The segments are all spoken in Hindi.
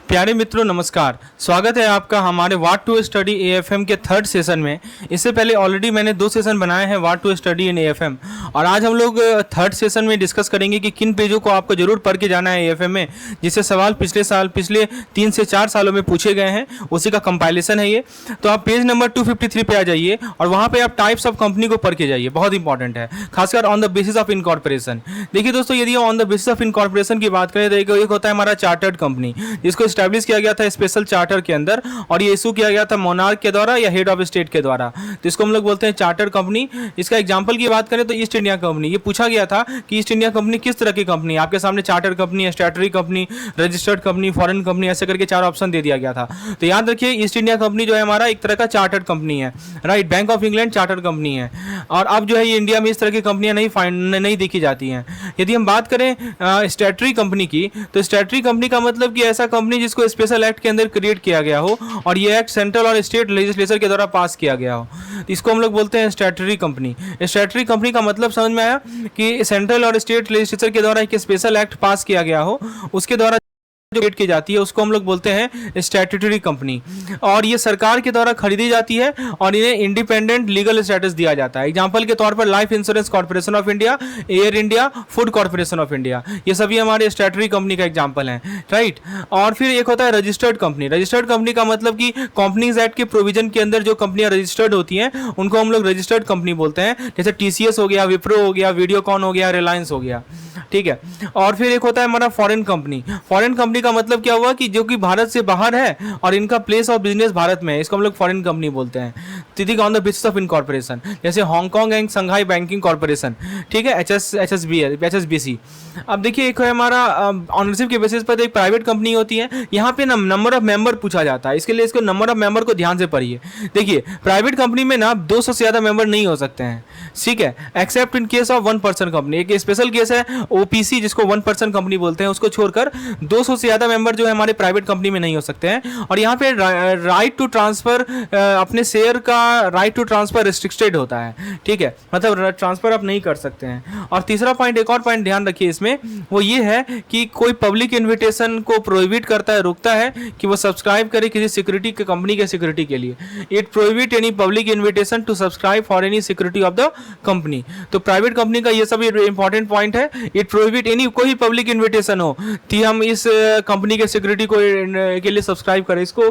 प्यारे मित्रों नमस्कार, स्वागत है आपका हमारे व्हाट टू स्टडी एएफएम के थर्ड सेशन में। इससे पहले ऑलरेडी मैंने 2 सेशन बनाए हैं what to study in AFM, और आज हम लोग थर्ड सेशन में डिस्कस करेंगे कि किन पेजों को आपको जरूर पढ़ के जाना है एएफएम में, जिससे सवाल पिछले 3 से 4 सालों में पूछे गए हैं, उसी का कंपाइलेशन है ये। तो आप पेज नंबर 253 पे आ जाइए और वहाँ पे आप टाइप्स ऑफ कंपनी को पढ़ के जाइए, बहुत इंपॉर्टेंट है, खासकर on the basis of incorporation. देखिए दोस्तों, यदि on the basis of incorporation की बात करें तो एक होता है हमारा चार्टर्ड कंपनी, जिसको एस्टैब्लिश किया गया था स्पेशल चार्टर के अंदर, और ये इशू किया गया था मोनार्क के द्वारा या हेड ऑफ स्टेट के द्वारा। तो इसको हम लोग बोलते हैं चार्टर कंपनी। इसका एग्जांपल की बात करें तो ईस्ट इंडिया कंपनी। ये पूछा गया था कि ईस्ट इंडिया कंपनी किस तरह की कंपनी है। आपके सामने charter company, statutory company, registered company, foreign company, ऐसे करके 4 ऑप्शन दे दिया गया था। तो याद रखिए, ईस्ट इंडिया कंपनी जो है हमारा एक तरह का चार्टर्ड कंपनी है, right. Bank of England chartered company है, और अब जो है ये इंडिया में इस तरह की कंपनियां नहीं देखी जाती हैं। यदि हम बात करें स्टैट्यूटरी कंपनी की, तो स्टैट्यूटरी कंपनी का मतलब कि ऐसा कंपनी जिसको स्पेशल एक्ट के अंदर क्रिएट किया गया हो और ये एक्ट सेंट्रल और स्टेट लेजिस्लेचर के द्वारा पास किया गया हो, तो इसको हम लोग बोलते हैं स्टैट्यूटरी कंपनी। स्टैट्यूटरी कंपनी का मतलब समझ में आया कि सेंट्रल और स्टेट लेजिस्लेचर के द्वारा एक स्पेशल एक्ट पास किया गया हो, उसके द्वारा जो क्रिएट की जाती है उसको हम लोग बोलते हैं स्टैट्यूटरी कंपनी, और ये सरकार के द्वारा खरीदी जाती है और इन्हें इंडिपेंडेंट लीगल स्टेटस दिया जाता है। एग्जांपल के तौर पर life insurance corporation of India, air India, food corporation of India, ये सभी हमारे स्टैट्यूटरी कंपनी का एग्जांपल हैं, राइट। और फिर एक होता है रजिस्टर्ड कंपनी। रजिस्टर्ड कंपनी का मतलब कि कंपनीज एक्ट के प्रोविजन के अंदर जो कंपनियां रजिस्टर्ड होती हैं उनको हम लोग रजिस्टर्ड कंपनी बोलते हैं, जैसे टीसीएस हो गया, विप्रो हो गया, वीडियोकॉन हो गया, रिलायंस हो गया, ठीक है। और फिर एक होता है हमारा फॉरेन कंपनी। फॉरेन कंपनी का मतलब क्या हुआ कि जो कि भारत से बाहर है और इनका प्लेस ऑफ बिजनेस भारत में है, इसको हम लोग फॉरेन कंपनी बोलते हैं, ठीक है, on the basis of incorporation, जैसे Hong Kong and Shanghai banking corporation, ठीक है, HSBC। अब देखिए, एक है हमारा ऑनरशिप के बेसिस पर एक प्राइवेट कंपनी होती है। यहाँ पे ना नंबर ऑफ मेंबर पूछा जाता है, इसके लिए इसको नंबर ऑफ मेंबर को ध्यान से पढ़िए। देखिए, प्राइवेट कंपनी में ना 200 से ज़्यादा मेंबर नहीं हो सकते हैं, ठीक है, accept in case of 1 person company. एक स्पेशल केस है ओपीसी, जिसको 1 पर्सन कंपनी बोलते हैं, उसको छोड़कर 200 से ज़्यादा मेंबर जो है हमारे प्राइवेट कंपनी में नहीं हो सकते हैं। और यहाँ पे राइट टू ट्रांसफर, अपने शेयर का राइट टू ट्रांसफर रिस्ट्रिक्टेड होता है, ठीक है, मतलब ट्रांसफर आप नहीं कर सकते हैं। और तीसरा पॉइंट, एक और पॉइंट ध्यान रखिए इसमें, वो ये है कि कोई पब्लिक इन्विटेशन को प्रोहिबिट करता है, रोकता है कि वो सब्सक्राइब करे किसी सिक्योरिटी के कंपनी के सिक्योरिटी के लिए। It prohibit any public invitation to subscribe for any security of the company. तो प्राइवेट कंपनी का ये सब इंपॉर्टेंट पॉइंट है। इट प्रोहिबिट एनी, कोई पब्लिक इन्विटेशन हो कि हम इस कंपनी के सिक्योरिटी को के लिए सब्सक्राइब करें, इसको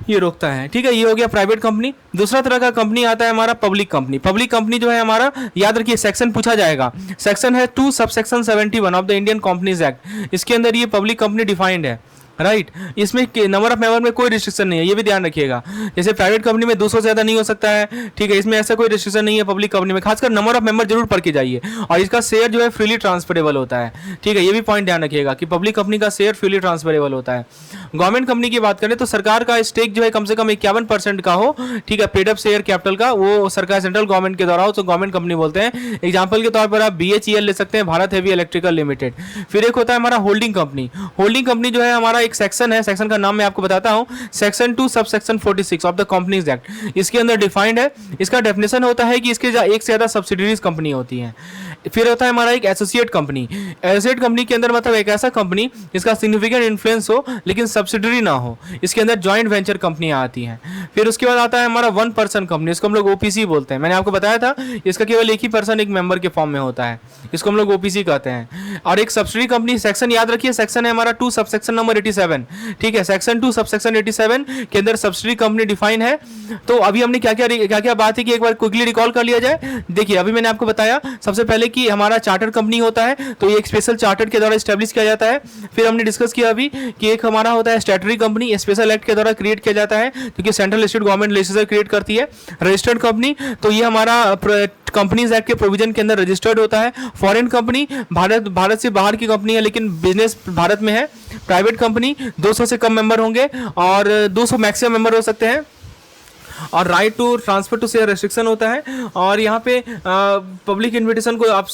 ये रोकता है, ठीक है। ये हो गया प्राइवेट कंपनी। दूसरा तरह का कंपनी आता है हमारा पब्लिक कंपनी। पब्लिक कंपनी जो है हमारा, याद रखिए सेक्शन पूछा जाएगा, सेक्शन है 2 subsection 71 of the Indian companies act. इसके अंदर ये पब्लिक कंपनी डिफाइंड है, राइट। इसमें नंबर ऑफ मेंबर में कोई रिस्ट्रिक्शन नहीं है, ये भी ध्यान रखिएगा। जैसे प्राइवेट कंपनी में 200 से ज़्यादा नहीं हो सकता है, ठीक है, इसमें ऐसा कोई रिस्ट्रिक्शन नहीं है। पब्लिक कंपनी में खासकर नंबर ऑफ मेंबर जरूर पढ़ के जाइए, और इसका शेयर जो है फ्रीली ट्रांसफरेबल होता है, ठीक है, ये भी पॉइंट ध्यान रखिएगा कि पब्लिक कंपनी का शेयर फ्रीली ट्रांसफरेबल होता है। गवर्नमेंट कंपनी की बात करें तो सरकार का स्टेक जो है कम से कम 51% का हो, ठीक है, पेड अप शेयर कैपिटल का, वो सरकार सेंट्रल गवर्नमेंट के द्वारा हो, तो गवर्नमेंट कंपनी बोलते हैं। एग्जाम्पल के तौर पर आप BHEL ले सकते हैं, भारत हेवी इलेक्ट्रिकल लिमिटेड। फिर एक होता है हमारा होल्डिंग कंपनी। होल्डिंग कंपनी जो है हमारा एक सेक्शन है, सेक्शन का नाम मैं आपको बताता हूं, section 2 subsection 46 of the companies act. इसके अंदर डिफाइंड है, इसका डेफिनेशन होता है कि इसके एक से ज्यादा सब्सिडरीज कंपनी होती हैं। फिर होता है हमारा एक एसोसिएट कंपनी। एसोसिएट कंपनी के अंदर मतलब एक ऐसा कंपनी जिसका सिग्निफिकेंट इन्फ्लुएंस हो लेकिन सब्सिडरी ना हो, इसके अंदर जॉइंट वेंचर कंपनियां आती हैं। फिर उसके बाद आता है हमारा 1 पर्सन कंपनी, इसको हम लोग OPC बोलते हैं। मैंने आपको बताया था इसका केवल एक ही पर्सन एक मेंबर के फॉर्म में होता है, इसको हम लोग OPC कहते हैं। और एक सब्सिडरी कंपनी, सेक्शन याद रखिए, सेक्शन है हमारा 2 सबसेक्शन नंबर 87, ठीक है, सेक्शन 2 सबसेक्शन 87 के अंदर सब्सिडरी कंपनी डिफाइन है। तो अभी हमने क्या क्या बात है कि एक बार क्विकली रिकॉल कर लिया जाए। देखिए, अभी मैंने आपको बताया सबसे पहले कि हमारा चार्टर कंपनी होता है, तो ये एक स्पेशल चार्टर के द्वारा एस्टेब्लिश किया जाता है। फिर हमने डिस्कस किया अभी कि एक हमारा होता है स्टैट्यूटरी कंपनी, स्पेशल एक्ट के द्वारा क्रिएट किया जाता है, क्योंकि central state government legislature create करती है। रजिस्टर्ड कंपनी, तो ये हमारा कंपनीज एक्ट के प्रोविजन के अंदर रजिस्टर्ड होता है। फॉरेन कंपनी, भारत से बाहर की कंपनी है लेकिन बिजनेस भारत में है। प्राइवेट कंपनी 200 से कम मेंबर होंगे और 200 मैक्सिमम मेंबर हो सकते हैं। और right to transfer to share restriction होता है। और यहाँ पे पब्लिक इन्विटेशन को आप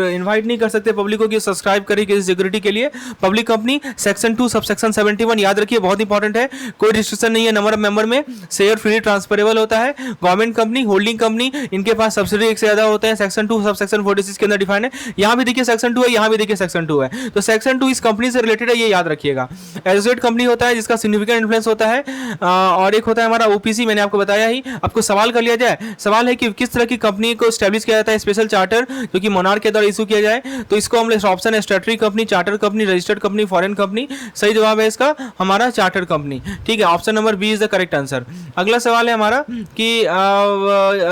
इन्वाइट नहीं कर सकते पब्लिक को कि सब्सक्राइब करे किसी सिक्योरिटी के लिए। पब्लिक कंपनी सेक्शन 2 सबसेक्शन 71 याद रखिए, बहुत इंपॉर्टेंट है, कोई रिस्ट्रिक्शन नहीं है नंबर ऑफ मेंबर में, शेयर फ्रीली ट्रांसफरेबल होता है। गवर्नमेंट कंपनी, होल्डिंग कंपनी, इनके पास सब्सिडी एक से ज्यादा होते हैं, सेक्शन 2 सबसेक्शन 46 के अंदर डिफाइन है। यहाँ भी देखिए सेक्शन 2 है, यहाँ भी देखिए सेक्शन 2 है, तो सेक्शन 2 इस कंपनी से रिलेटेड है, ये याद रखिएगा। एसोसिएट कंपनी होता है जिसका सिग्निफिकेंट इन्फ्लुएंस होता है, और एक होता है हमारा ओपीसी, मैंने आपको बताया ही। आपको सवाल कर लिया जाए, सवाल है कि किस तरह की कंपनी को एस्टैब्लिश किया जाता है, स्पेशल चार्टर जो कि मोनार्क के द्वारा इशू किया जाए, तो इसको हम ऑप्शन है statutory company, charter company, registered company, foreign company. सही जवाब है इसका हमारा चार्टर कंपनी, ठीक है, option number B is the correct answer. अगला सवाल है हमारा कि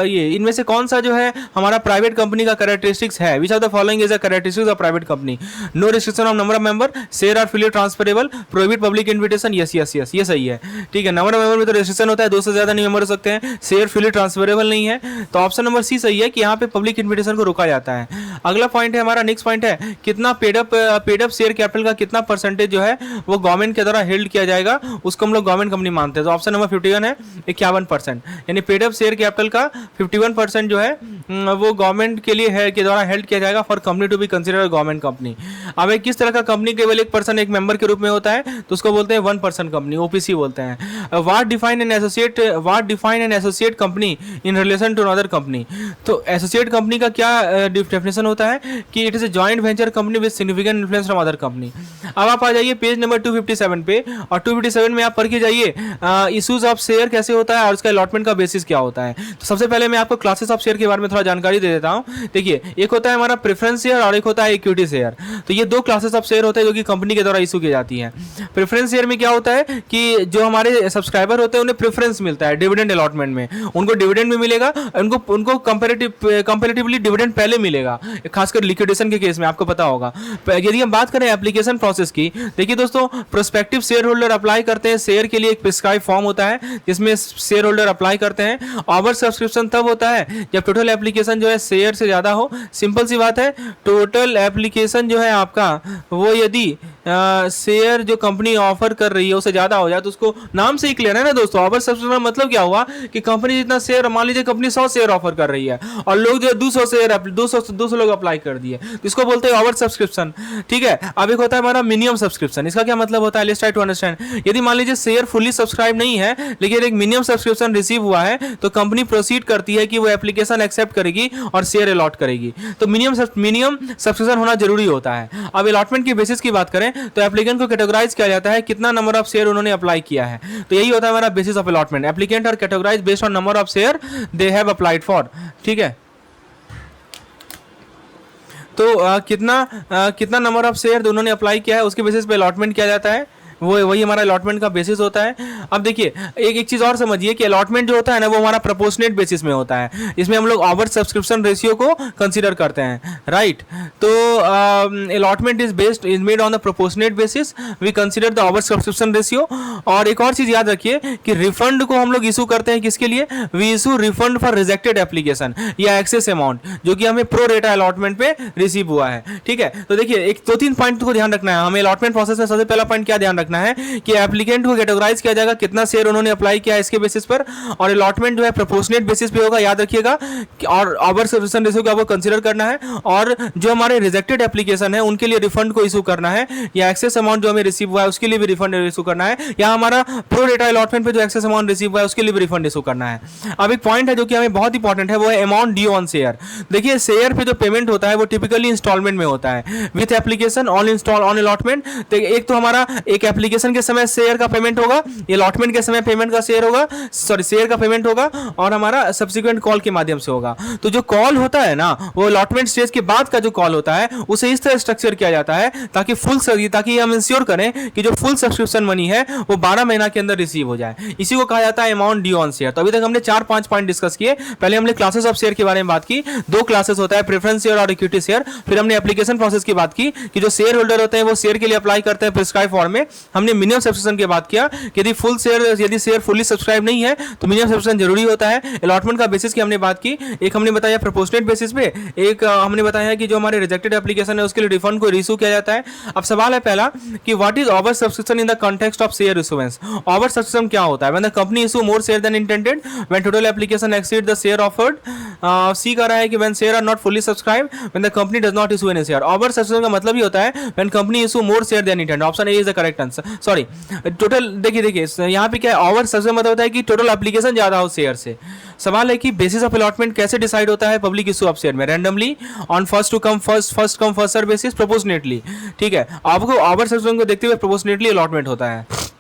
ये इनमें से कौन सा जो है हमारा प्राइवेट कंपनी का कैरेक्टरिस्टिक्स है, which of the following is the characteristics of private company? No restriction of number of member, share are freely transferable, prohibit public invitation, yes yes yes, ये सही है, ठीक है। नंबर ऑफ मेंबर में तो रिस्ट्रिक्शन होता है, 2 से ज्यादा नहीं मेंबर हो सकते हैं, शेयर फ्रीली ट्रांसफरेबल नहीं है, तो ऑप्शन नंबर सी सही है कि यहाँ पे पब्लिक इन्विटेशन को रोका जाता है। अगला पॉइंट है हमारा, नेक्स्ट पॉइंट है कितना पेड अप शेयर कैपिटल का कितना परसेंटेज जो है वो गवर्नमेंट के द्वारा हेल्ड किया जाएगा, उसको हम लोग गवर्नमेंट कंपनी मानते हैं, तो ऑप्शन नंबर 51 है 51%, यानी पेड अप शेयर कैपिटल का 51% जो है वो गवर्नमेंट के लिए है के द्वारा हेल्ड किया जाएगा for company to be considered government company. अब एक किस तरह का कंपनी केवल एक पर्सन एक मेंबर के रूप में होता है, तो उसको बोलते हैं 1% कंपनी, ओपीसी बोलते हैं। What define an associate company in relation to another company? तो एसोसिएट कंपनी का क्या डेफिनेशन होता है कि it is a joint venture company with significant influence from other company. अब आप आ जाइए पेज नंबर 257 पे, और 257 में आप पढ़ के जाइए इश्यूज ऑफ शेयर कैसे होता है और उसका अलॉटमेंट का बेसिस क्या होता है। तो सबसे पहले मैं आपको क्लासेस ऑफ शेयर के बारे में थोड़ा जानकारी दे देता हूं। देखिए, एक होता है हमारा प्रेफरेंस शेयर और एक होता है इक्विटी शेयर। तो ये 2 क्लासेस ऑफ शेयर होते हैं जो कि कंपनी के द्वारा इशू की जाती है। प्रेफरेंस शेयर में क्या होता है कि जो हमारे सब्सक्राइबर होते हैं उन्हें प्रेफरेंस मिलता है डिविडेंड अलॉटमेंट में, उनको डिविडेंड भी मिलेगा, उनको कंपैरेटिवली डिविडेंड पहले मिलेगा, खासकर लिक्विडेशन के केस में आपको पता होगा। यदि हम बात करें एप्लीकेशन प्रोसेस की, देखिए दोस्तों, प्रोस्पेक्टिव शेयर होल्डर अप्लाई करते हैं शेयर के लिए, एक प्रिस्क्राइब फॉर्म होता है जिसमें शेयर होल्डर अप्लाई करते हैं। ओवर सब्सक्रिप्शन तब होता है जब टोटल एप्लीकेशन जो है शेयर से ज्यादा हो। सिंपल सी बात है, टोटल एप्लीकेशन जो है आपका वो यदि शेयर जो कंपनी ऑफर कर रही है उससे ज्यादा हो जाए तो उसको नाम से ही क्लियर है ना दोस्तों। ओवर सब्सक्रिप्शन मतलब क्या हुआ कि कंपनी जितना शेयर, मान लीजिए कंपनी 100 शेयर ऑफर कर रही है और लोग जो 200 शेयर 200 लोग अप्लाई कर दिए, तो इसको बोलते हैं ओवर सब्सक्रिप्शन, ठीक है। अब एक होता है हमारा मिनिमम सब्सक्रिप्शन, इसका क्या मतलब होता है, लेट्स ट्राई टू अंडरस्टैंड। यदि मान लीजिए शेयर फुल्ली सब्सक्राइब नहीं है लेकिन एक मिनिमम सब्सक्रिप्शन रिसीव हुआ है, तो कंपनी प्रोसीड करती है कि वो एप्लीकेशन एक्सेप्ट करेगी और शेयर अलॉट करेगी। तो मिनिमम सब्सक्रिप्शन होना जरूरी होता है। अब अलॉटमेंट की बेसिस की बात करें तो एप्लीकेंट को कैटेगराइज किया जाता है कितना नंबर ऑफ शेयर उन्होंने अप्लाई किया है, तो यही होता है हमारा basis of allotment. Applicant are categorise based on number of share they have applied for, ठीक है। तो कितना नंबर ऑफ शेयर उन्होंने अप्लाई किया है उसके बेसिस पे अलॉटमेंट किया जाता है, वो वही हमारा अलॉटमेंट का बेसिस होता है। अब देखिए एक चीज और समझिए कि अलॉटमेंट जो होता है ना वो हमारा प्रोपोर्शनेट बेसिस में होता है, इसमें हम लोग ओवर सब्सक्रिप्शन रेशियो को कंसीडर करते हैं, राइट। तो allotment is made on the proportionate basis, we consider the over subscription ratio. और एक और चीज याद रखिए कि रिफंड को हम लोग इशू करते हैं किसके लिए, we issue refund for rejected application या एक्सेस अमाउंट जो कि हमें प्रो रेटा अलॉटमेंट पे रिसीव हुआ है, ठीक है। तो देखिए एक 2-3 पॉइंट को ध्यान रखना है हमें अलॉटमेंट प्रोसेस में। सबसे पहला पॉइंट क्या ध्यान रखना है कि एप्लीकेंट को कैटेगराइज किया जाएगा कितना शेयर उन्होंने अप्लाई किया है इसके बेसिस पर, और अलॉटमेंट जो है प्रोपोर्शनेट बेसिस पे होगा, याद रखिएगा। और ओवर सब्सक्रिप्शन रेशियो को आपको कंसीडर करना है, और जो हमारे रिजेक्टेड एप्लीकेशन है उनके लिए रिफंड को इशू करना है, या एक्सेस अमाउंट जो हमें रिसीव हुआ है उसके लिए भी रिफंड इशू करना है, या हमारा प्रो डेटा अलॉटमेंट पे जो एक्सेस अमाउंट रिसीव हुआ है उसके लिए भी रिफंड इशू करना है। अब एक पॉइंट है जो कि हमें बहुत इंपॉर्टेंट है, वो है अमाउंट ड्यू ऑन शेयर। देखिए शेयर पे जो पेमेंट होता है वो टिपिकली इंस्टॉलमेंट में होता है, विथ एप्लीकेशन ऑन अलॉटमेंट। तो एक तो हमारा एक एप्लीकेशन के समय शेयर का पेमेंट होगा, अलॉटमेंट के समय पेमेंट का शेयर होगा, सॉरी शेयर का पेमेंट होगा, और हमारा सब्सिक्वेंट कॉल के माध्यम से होगा। तो जो कॉल होता है ना वो अलॉटमेंट स्टेज के बाद का जो कॉल होता है उसे इस तरह स्ट्रक्चर किया जाता है ताकि हम इंश्योर करें कि जो फुल सब्सक्रिप्शन मनी है वो 12 महीना के अंदर रिसीव हो जाए। इसी को कहा जाता है अमाउंट ड्यू ऑन शेयर। तो अभी तक हमने 4-5 पॉइंट डिस्कस किए। पहले हमने क्लासेस ऑफ शेयर के बारे में बात की, 2 क्लासेस होता है, प्रेफरेंस शेयर और इक्विटी शेयर। फिर हमने एप्लीकेशन प्रोसेस की बात की कि जो शेयर होल्डर होते हैं वो शेयर के लिए अप्लाई करते हैं प्रिस्क्राइब फॉर्म में, हमने मिनिमम सब्सक्रिप्शन की बात किया कि यदि शेयर फुल्ली सब्सक्राइब नहीं है तो मिनिमम सब्सक्रिप्शन जरूरी होता है। अलॉटमेंट का बेसिस की हमने बात की, एक हमने बताया प्रोपोर्शनेट बेसिस पे, एक हमने बताया कि जो हमारे रिजेक्टेड एप्लीकेशन है उसके लिए रिफंड को रिइशू किया जाता है। अब सवाल है पहला कि what is over subscription in the context of share issuance. Over subscription क्या होता है? When the company issue more share than intended, when total application exceed the share offered. C कह रहा है कि when share are not fully subscribe, when the company does not issue any share. Over subscription का मतलब ही होता है when company issue more share than intended. Option A is the correct answer. Sorry, total देखिए यहाँ पे क्या है, ओवर सब्सक्रिप्शन मतलब होता है कि टोटल एप्लीकेशन ज्यादा हो शेयर से। सवाल है कि बेसिस ऑफ अलॉटमेंट कैसे डिसाइड होता है पब्लिक इशू ऑफ शेयर में? Randomly, on first come first serve basis, proportionately. ठीक है, आपको ओवर सब्सक्रिप्शन को देखते हुए प्रोपोर्शनेटली अलॉटमेंट होता है।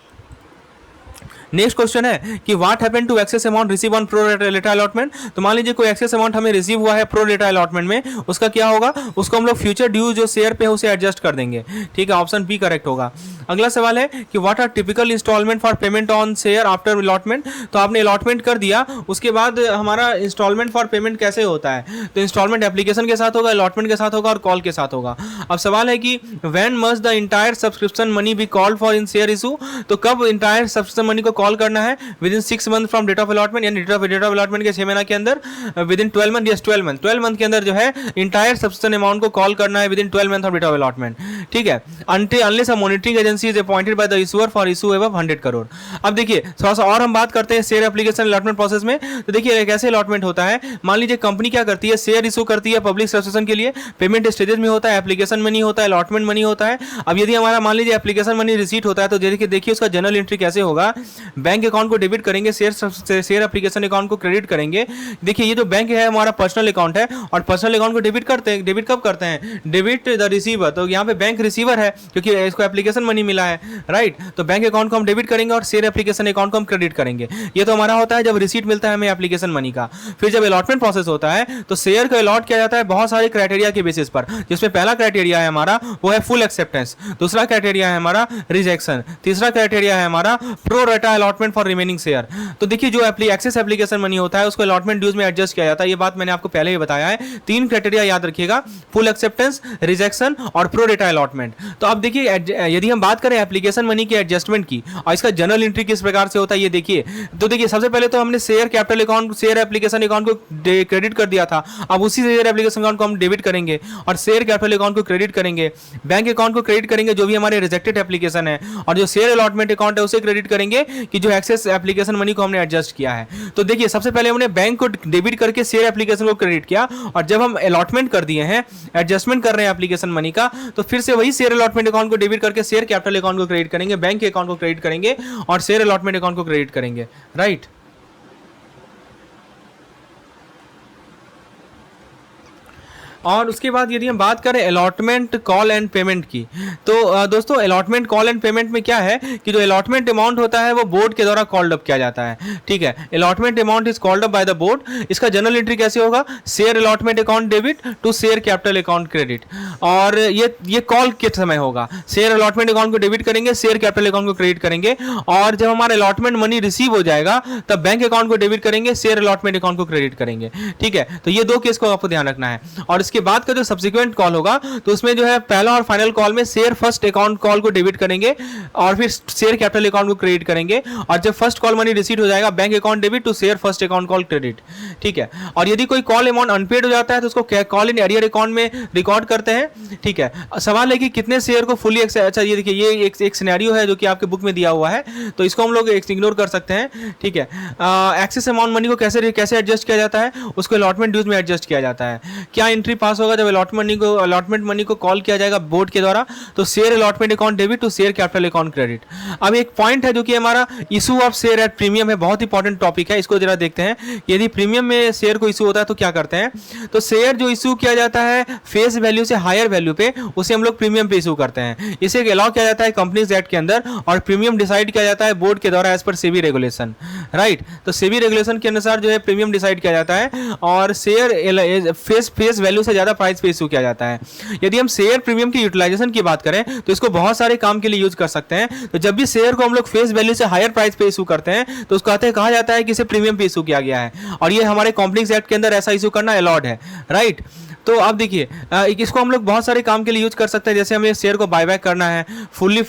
नेक्स्ट क्वेश्चन है कि what happened to excess amount receive on pro rata allotment. तो मान लीजिए कोई एक्सेस अमाउंट हमें रिसीव हुआ है प्रो रेटा अलॉटमेंट में, उसका क्या होगा? उसको हम लोग फ्यूचर ड्यू जो शेयर पे है उसे एडजस्ट कर देंगे। ठीक है, ऑप्शन बी करेक्ट होगा। अगला सवाल है कि what are typical instalment for payment on share after allotment. तो आपने अलॉटमेंट कर दिया, उसके बाद हमारा इंस्टॉलमेंट फॉर पेमेंट कैसे होता है? तो इंस्टॉलमेंट एप्लीकेशन के साथ होगा, अलॉटमेंट के साथ होगा और कॉल के साथ होगा। अब सवाल है कि when must the entire subscription money be called for in share issue. तो कब इंटायर सब्सक्रिप्शन मनी को कॉल करना है? Within 6 month from date of allotment, यानी डेट ऑफ अलॉटमेंट के 6 महीना के अंदर, within 12 month, yes 12 month के अंदर जो है इंटायर सब्सक्रिप्शन अमाउंट को कॉल करना है within 12 month of date of allotment. ठीक है, unless a monitoring agency is appointed by the issuer for issue above 100 crore. अब देखिए थोड़ा सा और हम बात करते हैं शेयर एप्लीकेशन अलॉटमेंट प्रोसेस में। तो देखिए कैसे अलॉटमेंट होता है। मान लीजिए कंपनी क्या करती है, शेयर इशू करती है पब्लिक सब्सक्रिप्शन के लिए, पेमेंट स्टेजेस में होता है, एप्लीकेशन मनी होता है, अलॉटमेंट मनी होता है। अब यदि हमारा मान लीजिए एप्लीकेशन मनी रिसीट होता है तो देखिए उसका जनरल एंट्री कैसे होगा। बैंक अकाउंट को डेबिट करेंगे, शेयर एप्लीकेशन अकाउंट को क्रेडिट करेंगे। देखिए ये जो बैंक है हमारा पर्सनल अकाउंट है और पर्सनल अकाउंट को डेबिट करते हैं। डेबिट कब करते हैं? Debit the receiver. तो यहाँ पे बैंक रिसीवर है क्योंकि इसको एप्लीकेशन मनी मिला है, राइट। तो बैंक अकाउंट को हम डेबिट करेंगे और शेयर एप्लीकेशन अकाउंट को हम क्रेडिट करेंगे। ये तो हमारा होता है जब रिसीट मिलता है हमें एप्लीकेशन मनी का। फिर जब अलॉटमेंट प्रोसेस होता है तो शेयर को अलॉट किया जाता है बहुत सारे क्राइटेरिया के बेसिस पर, जिसमें पहला क्राइटेरिया है हमारा वो है फुल एक्सेप्टेंस, दूसरा क्राइटेरिया है हमारा रिजेक्शन, तीसरा क्राइटेरिया है हमारा pro rata allotment for remaining share. तो देखिए जो एक्सेस एप्लीकेशन मनी होता है उसको अलॉटमेंट ड्यूज में एडजस्ट किया जाता है। ये बात मैंने आपको पहले ही बताया है। 3 क्राइटेरिया याद रखिएगा, फुल एक्सेप्टेंस, रिजेक्शन और प्रो रेटा अलॉटमेंट। तो अब देखिए यदि हम बात करें एप्लीकेशन मनी के एडजस्टमेंट की और इसका जनरल एंट्री किस प्रकार से होता है ये देखिए। तो देखिए सबसे पहले तो हमने share capital account, share application account को क्रेडिट कर दिया था। अब उसी शेयर एप्लीकेशन अकाउंट को हम डेबिट करेंगे और शेयर कैपिटल अकाउंट को क्रेडिट करेंगे, बैंक अकाउंट को क्रेडिट करेंगे जो भी हमारे रिजेक्टेड एप्लीकेशन है, और जो शेयर अलॉटमेंट अकाउंट है उसे क्रेडिट करेंगे कि जो एक्सेस एप्लीकेशन मनी को हमने एडजस्ट किया है। तो देखिए सबसे पहले हमने बैंक को डेबिट करके शेयर एप्लीकेशन को क्रेडिट किया, और जब हम अलॉटमेंट कर दिए हैं, एडजस्टमेंट कर रहे हैं एप्लीकेशन मनी का, तो फिर से वही शेयर अलॉटमेंट अकाउंट को डेबिट करके शेयर कैपिटल अकाउंट को क्रेडिट करेंगे, बैंक के अकाउंट को क्रेडिट करेंगे और शेयर अलॉटमेंट अकाउंट को क्रेडिट करेंगे, राइट। और उसके बाद यदि हम बात करें अलॉटमेंट कॉल एंड पेमेंट की, तो दोस्तों अलॉटमेंट कॉल एंड पेमेंट में क्या है कि जो अलॉटमेंट अमाउंट होता है वो बोर्ड के द्वारा कॉल्ड अप किया जाता है। ठीक है, allotment amount is called up by the board. इसका जनरल एंट्री कैसे होगा? Share allotment account debit to share capital account credit. और ये कॉल किस समय होगा? शेयर अलॉटमेंट अकाउंट को डेबिट करेंगे, शेयर कैपिटल अकाउंट को क्रेडिट करेंगे, और जब हमारा अलॉटमेंट मनी रिसीव हो जाएगा तब बैंक अकाउंट को डेबिट करेंगे, शेयर अलॉटमेंट अकाउंट को क्रेडिट करेंगे। ठीक है, तो ये 2 केस को आपको ध्यान रखना है। और के बाद का जो सब्सिक्वेंट कॉल होगा तो उसमें जो है पहला और फाइनल कॉल में शेयर फर्स्ट अकाउंट कॉल को डेबिट करेंगे और फिर शेयर कैपिटल अकाउंट को क्रेडिट करेंगे, और जब फर्स्ट कॉल मनी रिसीव हो जाएगा bank account debit to share first account call credit. ठीक है, और यदि कोई कॉल अमाउंट अनपेड हो जाता है तो उसको कॉल इन एरियर अकाउंट में रिकॉर्ड करते हैं। ठीक है, सवाल है कि कितने शेयर को फुली, अच्छा ये देखिए ये एक सिनेरियो है जो कि आपके बुक में दिया हुआ है, तो इसको हम लोग इग्नोर कर सकते हैं। ठीक है, एक्सेस अमाउंट मनी को कैसे एडजस्ट किया जाता है? उसको अलॉटमेंट ड्यूज में एडजस्ट किया जाता है। क्या एंट्री पास होगा जब अलॉटमेंट मनी को कॉल किया जाएगा बोर्ड के द्वारा? तो share allotment account debit to share capital account credit. अब एक पॉइंट है जो कि हमारा issue of share at premium है, बहुत इंपॉर्टेंट टॉपिक है, इसको जरा देखते हैं। यदि प्रीमियम में शेयर को इशू होता है तो क्या करते हैं? तो शेयर जो इशू किया जाता है फेस वैल्यू से हायर वैल्यू पे, उसे हम लोग प्रीमियम पे इशू करते हैं। इसे अलाउ किया जाता है कंपनीज एक्ट के अंदर, और प्रीमियम डिसाइड किया जाता है बोर्ड के द्वारा as per SEBI regulation, right. तो सेबी रेगुलेशन के अनुसार जो है प्रीमियम डिसाइड किया जाता है, और शेयर फेस वैल्यू से ज्यादा प्राइस पे इशू किया जाता है। यदि हम शेयर प्रीमियम की यूटिलाइजेशन की बात करें तो इसको बहुत सारे काम के लिए यूज कर सकते हैं। तो जब भी शेयर को हम लोग फेस वैल्यू से हायर प्राइस पे इशू करते हैं तो उसको कहा जाता है कि इसे प्रीमियम पे इशू किया गया है, और ये हमारे कॉम्प्लेक्स एक्ट के अंदर ऐसा इशू करना अलाउड है, राइट। तो आप देखिए इसको हम लोग बहुत सारे काम के लिए यूज कर सकते हैं, जैसे हमें शेयर को बायबैक करना है, फुल्ली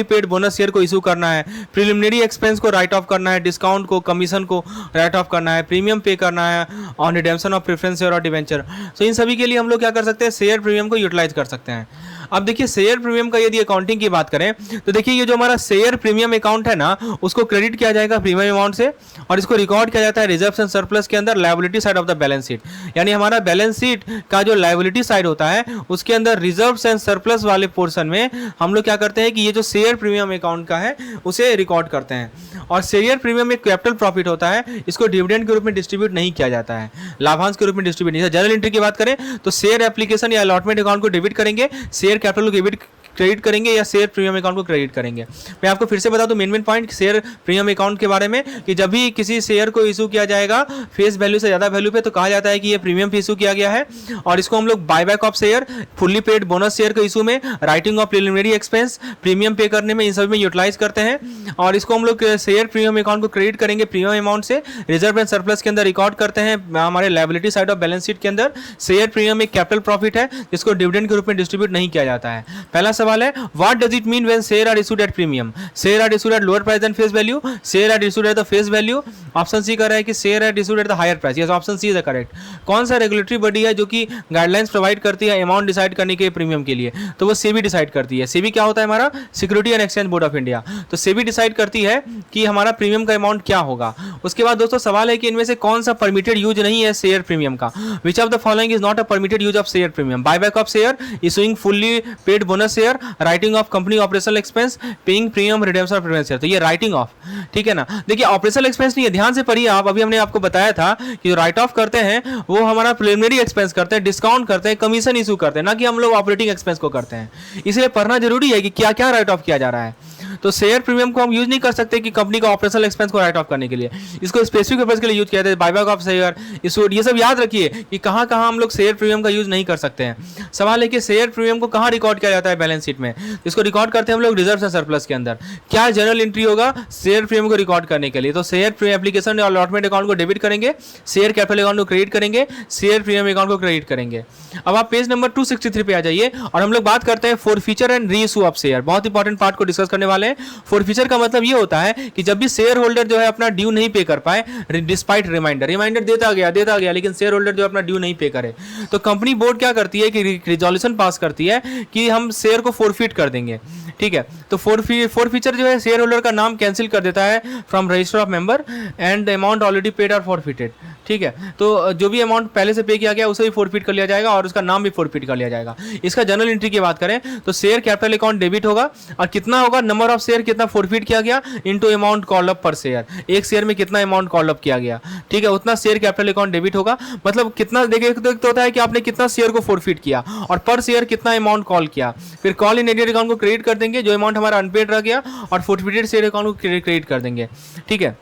पेड बोनस शेयर को इशू करना है, प्रिलिमिनरी एक्सपेंस को राइट ऑफ करना है, डिस्काउंट को, कमीशन को राइट ऑफ करना है, प्रीमियम पे करना है on redemption of preference share और डिवेंचर। तो इन सभी के लिए हम लोग क्या कर सकते हैं, शेयर प्रीमियम को यूटिलाइज कर सकते हैं। अब देखिए शेयर प्रीमियम का यदि अकाउंटिंग की बात करें तो देखिए ये जो हमारा शेयर प्रीमियम अकाउंट है ना, उसको क्रेडिट किया जाएगा प्रीमियम अमाउंट से और इसको रिकॉर्ड किया जाता है रिजर्व्स एंड सरप्लस के अंदर, liability side of the balance sheet. यानी हमारा बैलेंस शीट का जो लायबिलिटी साइड होता है उसके अंदर रिजर्व्स एंड सरप्लस वाले पोर्शन में हम लोग क्या करते हैं कि ये जो शेयर प्रीमियम अकाउंट का है उसे रिकॉर्ड करते हैं। और शेयर प्रीमियम एक कैपिटल प्रॉफिट होता है, इसको डिविडेंड के रूप में डिस्ट्रीब्यूट नहीं किया जाता है, लाभांश के रूप में डिस्ट्रीब्यूट नहीं। जनरल एंट्री की बात करें तो शेयर एप्लीकेशन या अलॉटमेंट अकाउंट को डेबिट करेंगे, शेयर कैपिटल को डेबिट क्रेडिट करेंगे या शेयर प्रीमियम अकाउंट को क्रेडिट करेंगे। मैं आपको फिर से बता दूं main point share premium account के बारे में कि जब भी किसी शेयर को इशू किया जाएगा फेस वैल्यू से ज्यादा वैल्यू पे तो कहा जाता है कि ये प्रीमियम पे इशू किया गया है, और इसको हम लोग buyback of share, fully paid bonus share के इशू में, writing of preliminary expense, premium पे करने में, इन सब में यूटिलाइज करते हैं। और इसको हम लोग शेयर प्रीमियम अकाउंट को क्रेडिट करेंगे प्रीमियम अमाउंट से, रिजर्व एंड सरप्लस के अंदर रिकॉर्ड करते हैं हमारे liability side of balance sheet के अंदर। शेयर प्रीमियम एक कैपिटल प्रॉफिट है जिसको डिविडेंड के रूप में डिस्ट्रीब्यूट नहीं किया जाता है। पहला सवाल है what does it mean when share are issued at premium? Share are issued at lower price than face value, share are issued at the face value. Option C कर रहा है कि share are issued at the higher price. Yes, option C is the correct. कौन सा रेगुलेटरी बॉडी है जो कि गाइडलाइंस प्रोवाइड करती है अमाउंट डिसाइड करने के प्रीमियम के लिए? तो वो सेबी डिसाइड करती है। सेबी क्या होता है हमारा? Security and exchange board of India. तो सेबी डिसाइड करती है कि हमारा प्रीमियम का अमाउंट क्या होगा। उसके बाद दोस्तों सवाल है कि इनमें से कौन सा परमिटेड यूज नहीं है शेयर प्रीमियम का? विच of the following is not a permitted use of share premium? Buyback of share, issuing fully paid bonus share, writing of company operational expense, paying premium, redemption of preference share. तो ये राइटिंग ऑफ, ठीक है ना। देखिए ऑपरेशनल एक्सपेंस नहीं है, ध्यान से पढ़िए आप। अभी हमने आपको बताया था कि जो राइट ऑफ करते हैं वो हमारा प्रिलिमिनरी एक्सपेंस करते हैं, डिस्काउंट करते हैं, कमीशन इशू करते हैं, ना कि हम लोग ऑपरेटिंग एक्सपेंस को करते हैं। इसलिए पढ़ना जरूरी है कि क्या क्या राइट ऑफ किया जा रहा है। तो शेयर प्रीमियम को हम यूज नहीं कर सकते कि कंपनी का ऑपरेशनल एक्सपेंस को राइट ऑफ करने के लिए, इसको स्पेसिफिक पर्पस के लिए यूज किया जाता है। बायबैक ऑफ शेयर, इशूड, ये सब याद रखिए कि कहां कहां हम लोग शेयर प्रीमियम का यूज नहीं कर सकते हैं। सवाल है कि शेयर प्रीमियम को कहां रिकॉर्ड किया जाता है बैलेंस शीट में? इसको रिकॉर्ड करते हैं हम लोग रिजर्व एंड सरप्लस के अंदर। क्या जनरल एंट्री होगा शेयर प्रीमियम को रिकॉर्ड करने के लिए? तो शेयर एप्लीकेशन और अलॉटमेंट अकाउंट को डेबिट करेंगे, शेयर कैपिटल अकाउंट को क्रेडिट करेंगे, शेयर प्रीमियम अकाउंट को क्रेडिट करेंगे। अब आप पेज नंबर 263 पे आ जाइए और हम लोग बात करते हैं forfeiture and reissue of share. बहुत इंपॉर्टेंट पार्ट को डिस्कस करने वाले हैं। फॉरफीचर का मतलब ये होता है कि जब भी शेयर होल्डर जो है अपना ड्यू नहीं पे कर पाए, डिस्पाइट रिमाइंडर देता गया लेकिन शेयर होल्डर जो अपना ड्यू नहीं पे करे, तो कंपनी बोर्ड क्या करती है कि रिजोल्यूशन पास करती है कि हम शेयर को फोरफीट कर देंगे। ठीक है, तो फॉरफीचर जो है शेयर होल्डर का नाम कैंसिल कर देता है from register of member and amount already paid are forfeited. ठीक है, तो जो भी अमाउंट पहले से पे किया गया उसे भी फोरफिट कर लिया जाएगा और उसका नाम भी फोरफिट कर लिया जाएगा। इसका जनरल एंट्री की बात करें तो शेयर कैपिटल अकाउंट डेबिट होगा और कितना होगा, नंबर ऑफ शेयर कितना फोरफिट किया गया इनटू अमाउंट कॉल्ड अप पर शेयर। एक शेयर में कितना अमाउंट कॉल्ड अप किया गया, ठीक है, उतना शेयर कैपिटल अकाउंट डेबिट होगा। मतलब कितना देखिए तो होता है कि आपने कितना शेयर को फोरफिट किया और पर शेयर कितना अमाउंट कॉल किया, फिर कॉल इन एरियर अकाउंट को क्रेडिट कर देंगे जो अमाउंट हमारा अनपेड रह गया और फोरफिटेड शेयर अकाउंट को क्रेडिट कर देंगे। ठीक है,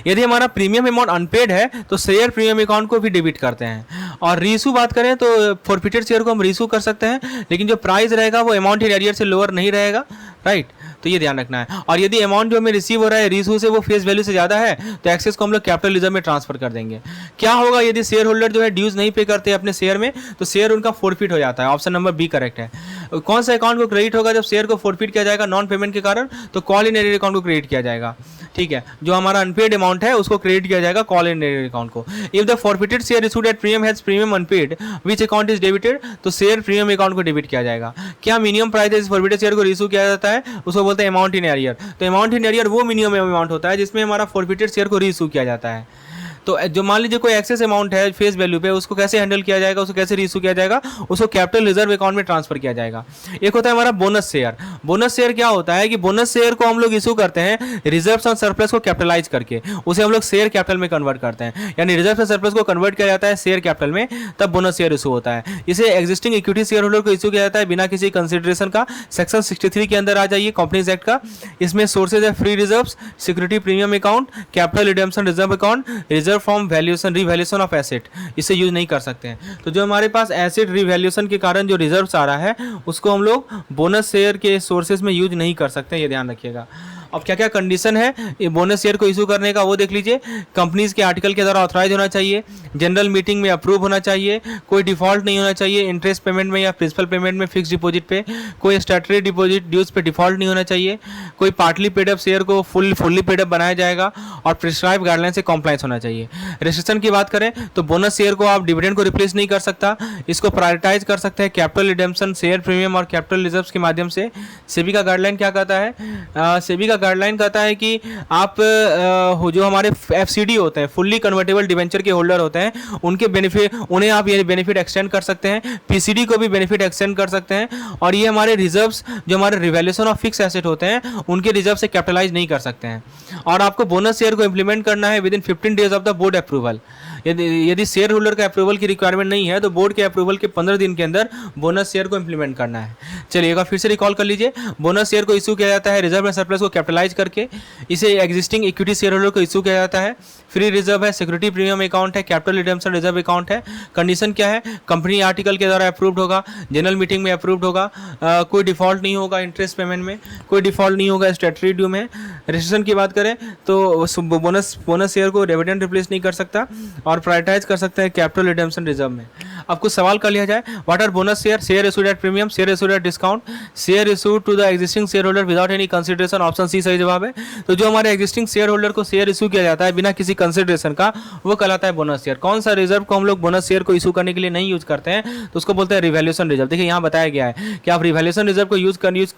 यदि हमारा प्रीमियम अमाउंट अनपेड है तो शेयर प्रीमियम अकाउंट को भी डेबिट करते हैं। और रीइशू बात करें तो फॉरफिटेड शेयर को हम रीइशू कर सकते हैं लेकिन जो प्राइस रहेगा वो अमाउंट इन एरियर से लोअर नहीं रहेगा, राइट। तो ये ध्यान रखना है। और यदि अमाउंट जो हमें रिसीव हो रहा है रीइशू से वो फेस वैल्यू से ज़्यादा है तो एक्सेस को हम लोग कैपिटल रिजर्व में ट्रांसफर कर देंगे। क्या होगा यदि शेयर होल्डर जो है ड्यूज नहीं पे करते अपने शेयर में तो शेयर उनका फोरफिट हो जाता है। ऑप्शन नंबर बी करेक्ट है। कौन सा अकाउंट को क्रेडिट होगा जब शेयर को फोरफिट किया जाएगा नॉन पेमेंट के कारण? तो कॉल इन एरियर अकाउंट को क्रेडिट किया जाएगा। ठीक है, जो हमारा अनपेड अमाउंट है उसको क्रेडिट किया जाएगा कॉल इन एरियर अकाउंट को। If the forfeited share issued at premium has premium unpaid which account is debited, तो शेयर प्रीमियम अकाउंट को डेबिट किया जाएगा। क्या मिनिमम प्राइस इस फॉरफिटेड शेयर को रीइशू किया जाता है? उसको बोलते हैं अमाउंट इन एरियर। तो अमाउंट इन एरियर वो मिनिमम अमाउंट होता है जिसमें हमारा फॉरफिटेड शेयर को रीइशू किया जाता है। तो जो मान लीजिए कोई एक्सेस अमाउंट है फेस वैल्यू पे, उसको कैसे हैंडल किया जाएगा, उसको कैसे रीइशू किया जाएगा? उसको कैपिटल रिजर्व अकाउंट में ट्रांसफर किया जाएगा। एक होता है हमारा बोनस शेयर। बोनस शेयर क्या होता है कि बोनस शेयर को हम लोग इशू करते हैं रिजर्व्स और सरप्लस को कैपिटलाइज करके, उसे हम लोग शेयर कैपिटल में कन्वर्ट करते हैं। यानी रिजर्व और सरप्लस को कन्वर्ट किया जाता है शेयर कैपिटल में, तब बोनस शेयर इशू होता है। इसे एग्जिस्टिंग इक्विटी शेयर होल्डर को इशू किया जाता है बिना किसी कंसिडरेशन का। सेक्शन 63 के अंदर आ जाइए कंपनीज एक्ट का। इसमें सोर्सेज है free reserves, security premium account, capital redemption reserve account, reserve from valuation revaluation of asset, इसे यूज नहीं कर सकते हैं। तो जो हमारे पास एसेट रिवैल्यूएशन के कारण जो रिजर्व्स आ रहा है उसको हम लोग बोनस शेयर के सोर्सेज में यूज नहीं कर सकते, ये ध्यान रखिएगा। अब क्या क्या कंडीशन है ये बोनस शेयर को इशू करने का वो देख लीजिए। कंपनीज के आर्टिकल के द्वारा ऑथराइज होना चाहिए, जनरल मीटिंग में अप्रूव होना चाहिए, कोई डिफॉल्ट नहीं होना चाहिए इंटरेस्ट पेमेंट में या प्रिंसिपल पेमेंट में, फिक्स डिपॉजिट पे, कोई स्टैट्यूटरी डिपॉजिट ड्यूज पे डिफॉल्ट नहीं होना चाहिए, कोई पार्टली पेड अप शेयर को फुल्ली पेड अप बनाया जाएगा और प्रिस्क्राइब गाइडलाइन से कॉम्प्लाइंस होना चाहिए। रेस्ट्रिक्शन की बात करें तो बोनस शेयर को आप डिविडेंड को रिप्लेस नहीं कर सकता, इसको प्रायोरिटाइज कर सकते हैं कैपिटल रिडेम्पशन, शेयर प्रीमियम और कैपिटल रिजर्व्स के माध्यम से। सेबी का गाइडलाइन क्या कहता है? सेबी का गाइडलाइन कहता है कि आप जो हमारे एफसीडी होते हैं, फुल्ली कन्वर्टेबल डिवेंचर के होल्डर होते हैं, उनके बेनिफिट उन्हें आप ये बेनिफिट एक्सटेंड कर सकते हैं, पीसीडी को भी बेनिफिट एक्सटेंड कर सकते हैं, और ये हमारे रिजर्व्स जो हमारे रिवैल्यूएशन ऑफ फिक्स एसेट होते हैं उनके रिजर्व से कैपिटलाइज नहीं कर सकते हैं। और आपको बोनस शेयर को इंप्लीमेंट करना है with in 15 days of the board approval. यदि शेयर होल्डर का अप्रूवल की रिक्वायरमेंट नहीं है तो बोर्ड के अप्रूवल के 15 दिन के अंदर बोनस शेयर को इंप्लीमेंट करना है। चलिए एक बार फिर से रिकॉल कर लीजिए। बोनस शेयर को इशू किया जाता है रिजर्व एंड सरप्लस को कैपिटलाइज करके, इसे एग्जिस्टिंग इक्विटी शेयर होल्डर को इशू किया जाता है। फ्री रिजर्व है, सिक्योरिटी प्रीमियम अकाउंट है, कैपिटल रिडेम्पशन रिजर्व अकाउंट है। कंडीशन क्या है? कंपनी आर्टिकल के द्वारा अप्रूव्ड होगा, जनरल मीटिंग में अप्रूव्ड होगा, कोई डिफॉल्ट नहीं होगा इंटरेस्ट पेमेंट में, कोई डिफॉल्ट नहीं होगा स्टैट्यूटरी ड्यू में। रेस्ट्रिक्शन की बात करें तो बोनस शेयर को डिविडेंड रिप्लेस नहीं कर सकता और प्रायोरिटाइज कर सकते हैं कैपिटल रिडेम्पशन रिजर्व में। अब कुछ सवाल कर लिया जाए। What are bonus share? Share issued at premium, share issued at discount, share issued to the existing share holder without any consideration. Option C सही जवाब है। तो जो हमारे एग्जिस्टिंग शेयर होल्डर को शेयर इशू किया जाता है बिना किसी कंसिडरेशन का, वो कहलाता है बोनस शेयर। कौन सा रिजर्व को हम लोग बोनस शेयर को इशू करने के लिए नहीं यूज करते हैं तो उसको बोलते हैं रिवैल्यूएशन रिजर्व। देखिए यहाँ बताया गया है कि आप रिवैल्यूएशन रिजर्व को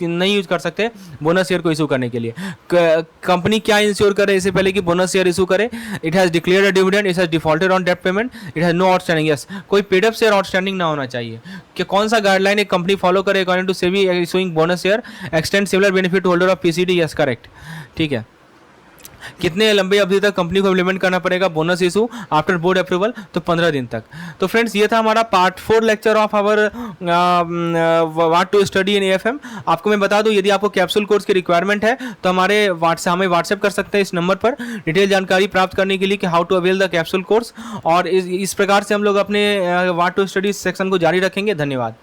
नहीं यूज कर सकते बोनस शेयर को इशू करने के लिए। कंपनी क्या इंश्योर करे इससे पहले कि बोनस शेयर इशू करे? It has declared a dividend, it has defaulted on debt payment, it has no outstanding. Yes, कोई पेड अप शेयर आउटस्टैंडिंग ना होना चाहिए। कि कौन सा गाइडलाइन एक कंपनी फॉलो करे according to SEBI issuing bonus share? Extend similar benefit holder of PCD. Yes, correct, ठीक है। कितने लंबे अवधि तक कंपनी को इम्प्लीमेंट करना पड़ेगा bonus issue after board approval? तो 15 दिन तक। तो फ्रेंड्स ये था हमारा part 4 lecture of our what to study in AFM. आपको मैं बता दूं यदि आपको कैप्सूल कोर्स की रिक्वायरमेंट है तो हमें व्हाट्सएप कर सकते हैं इस नंबर पर डिटेल जानकारी प्राप्त करने के लिए कि how to avail the capsule course. और इस प्रकार से हम लोग अपने व्हाट टू स्टडी सेक्शन को जारी रखेंगे। धन्यवाद।